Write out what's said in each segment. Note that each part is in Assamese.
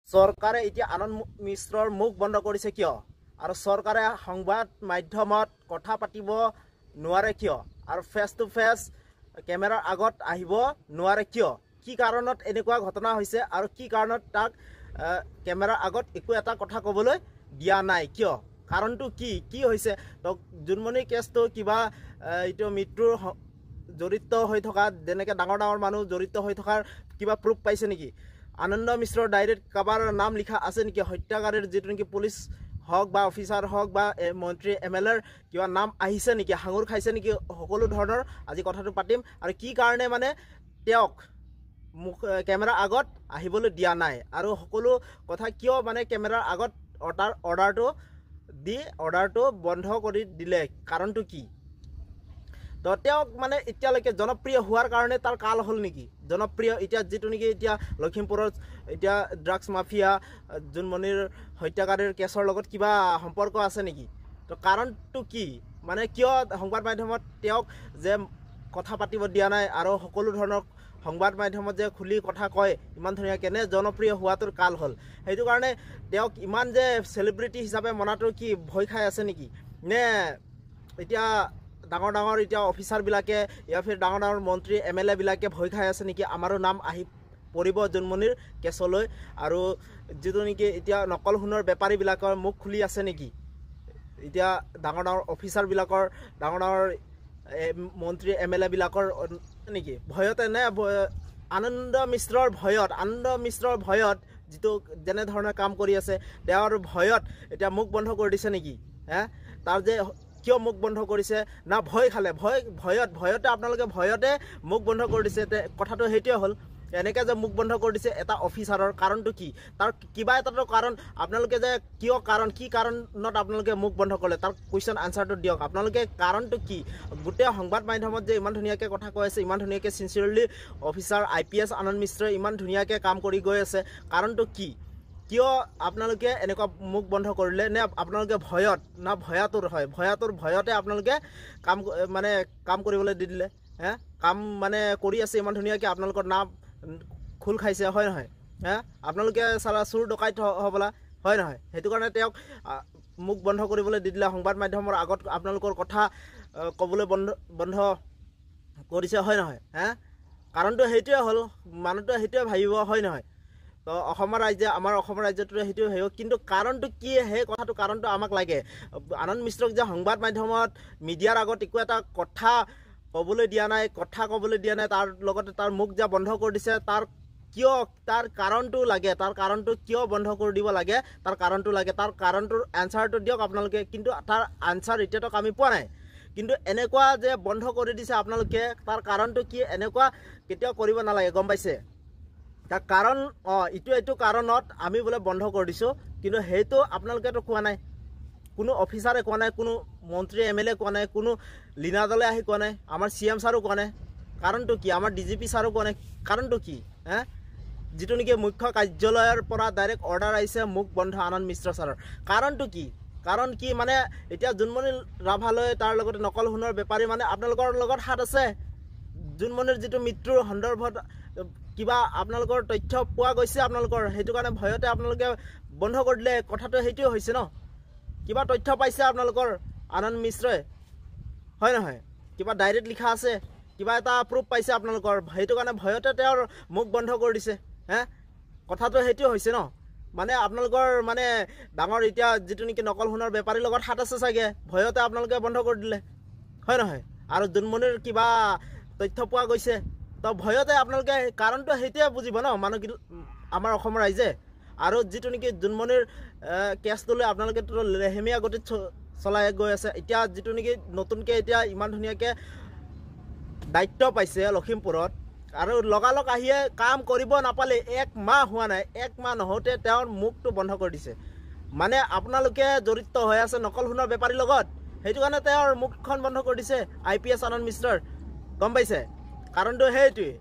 চৰকাৰে এতিয়া আনন্দ মিশ্ৰৰ মুখ বন্ধ কৰিছে কিয় আৰু চৰকাৰে সংবাদ মাধ্যমত কথা পাতিব নোৱাৰে কিয় আৰু ফেস টু ফেস কেমেৰাৰ আগত আহিব নোৱাৰে কিয় কি কাৰণত এনেকুৱা ঘটনা হৈছে আৰু কি কাৰণত তাক কেমেৰাৰ আগত একো এটা কথা ক'বলৈ দিয়া নাই কিয় কাৰণটো কি হৈছে তো জুনমণি কেছটো কিবা ইটো মৃত্যুৰ জড়িত হৈ থকা যেনেকৈ ডাঙৰ ডাঙৰ মানুহ জড়িত হৈ থকাৰ কিবা প্ৰুফ পাইছে নেকি আনন্দ মিশ্ৰৰ ডায়েৰীত কাবাৰ নাম লিখা আছে নেকি হত্যাকাৰীৰ যেটো নেকি পুলিচ হক বা অফিচাৰ হক বা মন্ত্ৰী এমএলএৰ কিবা নাম আহিছে নেকি হাঙুৰ খাইছে নেকি সকলো ধৰণৰ আজি কথাটো পাতিম আৰু কি কাৰণে মানে তেওঁক কেমেৰাৰ আগত আহিবলৈ দিয়া নাই আৰু সকলো কথা কিয় মানে কেমেৰাৰ আগত অৰ্ডাৰটো বন্ধ কৰি দিলে কাৰণটো কি তো তেওঁক মানে এতিয়ালৈকে জনপ্ৰিয় হোৱাৰ কাৰণে তাৰ কাল হ'ল নেকি জনপ্ৰিয় এতিয়া যেটো নেকি এতিয়া লখিমপুৰত এতিয়া ড্ৰাগছ মাফিয়া জুনমণিৰ হত্যাকাৰীৰ কেছৰ লগত কিবা সম্পৰ্ক আছে নেকি তো কাৰণটো কি মানে কিয় সংবাদ মাধ্যমত তেওঁক যে কথা পাতিব দিয়া নাই আৰু সকলো ধৰণৰ সংবাদ মাধ্যমত যে খুলি কথা কয় ইমান ধুনীয়া কেনে জনপ্ৰিয় হোৱাটোৰ কাল হ'ল সেইটো কাৰণে তেওঁক ইমান যে সেলিব্ৰিটি হিচাপে মনাটো কি ভয় খাই আছে নেকি নে এতিয়া ডাঙৰ ডাঙৰ এতিয়া অফিচাৰ বিলাকে ইয়া ফিৰ ডাঙৰ ডাঙৰ মন্ত্ৰী এমএলএ বিলাকে ভয় খাই আছে নেকি আমাৰো নাম আহি পৰিব জুনমণিৰ কেছলৈ আৰু যেটো নেকি এতিয়া নকল সোণৰ বেপাৰী বিলাকৰ মুখ খুলি আছে নেকি এতিয়া ডাঙৰ ডাঙৰ অফিচাৰ বিলাকৰ ডাঙৰ ডাঙৰ মন্ত্ৰী এমএলএ বিলাকৰ নেকি ভয়তে নে আনন্দ মিশ্ৰৰ ভয়ত যেটো যেনে ধৰণৰ কাম কৰি আছে তেওঁৰ ভয়ত এতিয়া মুখ বন্ধ কৰি দিছে নেকি তাৰ যে কিয় মুখ বন্ধ কৰিছে না ভয় খালে ভয়তে আপোনালোকে ভয়তে মুখ বন্ধ কৰি দিছে কথাটো হেইটোৱে হ'ল এনেকৈ যে মুখ বন্ধ কৰি দিছে এটা অফিচাৰৰ কাৰণটো কি তাৰ কিবা এটা কাৰণ আপোনালোকে যে কি কাৰণত আপোনালোকে মুখ বন্ধ কৰিলে তাৰ কুৱেশ্যন আনসাৰটো দিয়ক আপোনালোকে কাৰণটো কি গোটেই সংবাদ মাধ্যমত যে ইমান ধুনীয়াকৈ কথা কৈ আছে ইমান ধুনীয়াকৈ সিনচিয়াৰলি অফিচাৰ IPS আনন্দ মিশ্ৰই ইমান ধুনীয়াকৈ কাম কৰি গৈ আছে কাৰণটো কি কিয় আপোনালোকে এনেকুৱা মুখ বন্ধ কৰিলে নে আপোনালোকে ভয়ত না ভয়তে আপোনালোকে কাম কৰিবলৈ দি দিলে কাম মানে কৰি আছে ইমান ধুনীয়াকৈ আপোনালোকৰ নাম খুল খাইছে হয় নহয় আপোনালোকে সালা চুৰ ডকাইত হ'বলা হয় নহয় সেইটো কাৰণে তেওঁক মুখ বন্ধ কৰিবলৈ দি দিলে সংবাদ মাধ্যমৰ আগত আপোনালোকৰ কথা ক'বলৈ বন্ধ কৰিছে হয় নহয় কাৰণটো হেইটোৱে হ'ল মানুহটো হেইটোৱে ভাবিব হয় নহয় তো অসমৰ ৰাজ্য আমাৰ অসমৰ ৰাজ্যটো হেইটো হেও কিন্তু কাৰণটো কি হে কথাটো কাৰণটো আমাক লাগে আনন্দ মিশ্ৰক যে সংবাদ মাধ্যমত মিডিয়াৰ আগত একো এটা কথা ক'বলৈ দিয়া নাই তাৰ লগতে তাৰ মুখ যে বন্ধ কৰি দিছে তাৰ কাৰণটো লাগে তাৰ কাৰণটো কিয় বন্ধ কৰি দিব লাগে তাৰ কাৰণটোৰ আনসাৰটো দিয়ক আপোনালোকে কিন্তু তাৰ আনসাৰ এতিয়াতো আমি পোৱা নাই কিন্তু এনেকুৱা যে বন্ধ কৰি দিছে আপোনালোকে তাৰ কাৰণটো কি এনেকুৱা কেতিয়াও কৰিব নালাগে গম পাইছে তাৰ কাৰণ এইটো কাৰণত আমি বোলে বন্ধ কৰি দিছো কিন্তু হেইটো আপোনালোকেতো কোৱা নাই কোনো অফিচাৰে কোৱা নাই কোনো মন্ত্ৰী এমএলএ কোৱা নাই কোনো লিনাদলে আহি কোৱা নাই আমাৰ CM ছাৰো কোৱা নাই কাৰণটো কি আমাৰ DGP ছাৰো কোৱা নাই কাৰণটো কি যেটো নেকি মুখ্য কাৰ্যালয়ৰ পৰা ডাইৰেক্ট অৰ্ডাৰ আহিছে মুখ বন্ধ আনন্দ মিশ্ৰ ছাৰৰ কাৰণটো কি কাৰণ কি মানে এতিয়া জুনমণি ৰাভালৈ তাৰ লগতে নকল সোণৰ বেপাৰী মানে আপোনালোকৰ লগত হাত আছে জুনমণিৰ যেটো মৃত্যুৰ সন্দৰ্ভত কিবা আপোনালোকৰ তথ্য পোৱা গৈছে আপোনালোকৰ হেতু কাৰণে ভয়তে আপোনালোকে বন্ধ কৰি দিলে কথাটো হেইটোৱে হৈছে ন কিবা তথ্য পাইছে আপোনালোকৰ আনন্দ মিশ্ৰই হয় নহয় কিবা ডায়েৰীত লিখা আছে কিবা এটা প্ৰুফ পাইছে আপোনালোকৰ হেতু কাৰণে ভয়তে তেওঁৰ মুখ বন্ধ কৰি দিছে কথাটো হেইটোৱে হৈছে ন মানে আপোনালোকৰ মানে ডাঙৰ এতিয়া যেটো নেকি নকল সোণৰ বেপাৰীৰ লগত হাত আছে চাগে ভয়তে আপোনালোকে বন্ধ কৰি দিলে হয় নহয় আৰু জুনমণিৰ কিবা তথ্য পোৱা গৈছে তো ভয়তে আপোনালোকে কাৰণটো হেইটোৱে বুজিব ন মানুহ আমাৰ অসমৰ ৰাইজে আৰু যেটো নেকি জুনমণিৰ কেছটোলৈ আপোনালোকে তো লেহেমীয়া গতিত চলাই গৈ আছে এতিয়া যেটো নেকি নতুনকৈ এতিয়া ইমান ধুনীয়াকৈ দায়িত্ব পাইছে লখিমপুৰত আৰু লগালগ আহিয়ে কাম কৰিব নাপালে এক মাহ হোৱা নাই এক মাহ নহওঁতে তেওঁৰ মুখটো বন্ধ কৰি দিছে মানে আপোনালোকে জড়িত হৈ আছে নকল সোণৰ বেপাৰীৰ লগত সেইটো কাৰণে তেওঁৰ মুখখন বন্ধ কৰি দিছে IPS আনন্দ মিশ্ৰৰ গম পাইছে কাৰণটো হেইটোৱে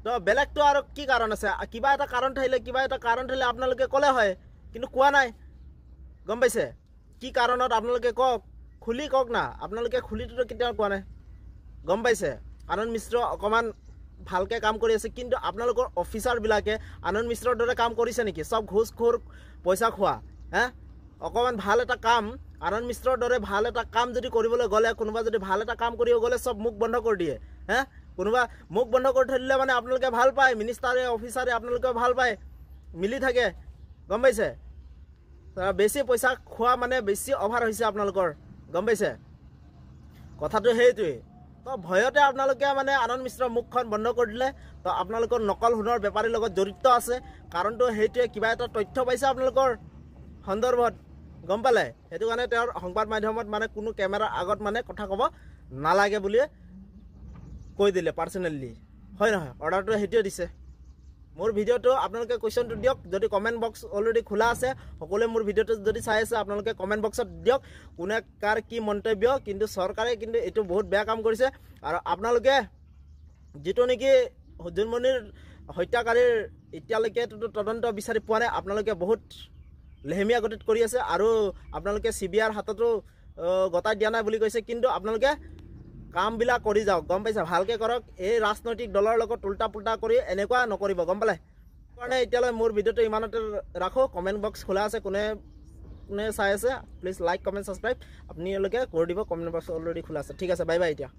তো বেলেগটো আৰু কি কাৰণ আছে কিবা এটা কাৰণ থাকিলে আপোনালোকে ক'লে হয় কিন্তু কোৱা নাই গম পাইছে কি কাৰণত আপোনালোকে খুলি কওক না আপোনালোকে খুলিটো কেতিয়াও কোৱা নাই গম পাইছে আনন্দ মিশ্ৰ অকমান ভালকৈ কাম কৰি আছে কিন্তু আপোনালোকৰ অফিচাৰবিলাকে আনন্দ মিশ্ৰৰ দৰে কাম কৰিছে নেকি সব ঘোষখোৰ পইচা খোৱা অকণমান ভাল এটা কাম আনন্দ মিশ্ৰৰ দৰে ভাল এটা কাম যদি কৰিবলৈ গ'লে কোনোবা যদি ভাল এটা কাম কৰিব গ'লে সব মুখ বন্ধ কৰি দিয়ে কোনোবা মুখ বন্ধ কৰি থৈ দিলে মানে আপোনালোকে ভাল পায় মিনিষ্টাৰে অফিচাৰে আপোনালোকে ভাল পায় মিলি থাকে গম পাইছে বেছি পইচা খোৱা মানে বেছি অভাৰ হৈছে আপোনালোকৰ গম পাইছে কথাটো সেইটোৱে তো ভয়তে আপোনালোকে মানে আনন্দ মিশ্ৰৰ মুখখন বন্ধ কৰি দিলে তো আপোনালোকৰ নকল সোণৰ বেপাৰীৰ লগত জড়িত আছে কাৰণটো সেইটোৱে কিবা এটা তথ্য পাইছে আপোনালোকৰ সন্দৰ্ভত গম পালে সেইটো কাৰণে তেওঁৰ সংবাদ মাধ্যমত মানে কোনো কেমেৰাৰ আগত মানে কথা ক'ব নালাগে বুলি কৈ দিলে পাৰ্চনেলি হয় নহয় অৰ্ডাৰটো সেইটোৱে দিছে মোৰ ভিডিঅ'টো আপোনালোকে কুৱেশ্যনটো দিয়ক যদি কমেণ্ট বক্স অলৰেডি খোলা আছে সকলোৱে মোৰ ভিডিঅ'টো যদি চাই আছে আপোনালোকে কমেণ্ট বক্সত দিয়ক কোনে কাৰ কি মন্তব্য কিন্তু চৰকাৰে কিন্তু এইটো বহুত বেয়া কাম কৰিছে আৰু আপোনালোকে যিটো নেকি জোনমণিৰ হত্যাকাৰীৰ এতিয়ালৈকে তদন্ত বিচাৰি পোৱা নাই আপোনালোকে বহুত লেহেমীয়া গতিত কৰি আছে আৰু আপোনালোকে CBIৰ হাততো গতাই দিয়া নাই বুলি কৈছে কিন্তু আপোনালোকে কামবিলাক কৰি যাওক গম পাইছে ভালকৈ কৰক এই ৰাজনৈতিক দলৰ লগত উল্টা পুল্টা কৰি এনেকুৱা নকৰিব গম পালে কাৰণে এতিয়ালৈ মোৰ ভিডিঅ'টো ইমানতে ৰাখোঁ কমেণ্ট বক্স খোলা আছে কোনে চাই আছে প্লিজ লাইক কমেণ্ট ছাবস্ক্ৰাইব আপোনালোকে কৰি দিব কমেণ্ট বক্স অলৰেডি খোলা আছে ঠিক আছে বাই বাই এতিয়া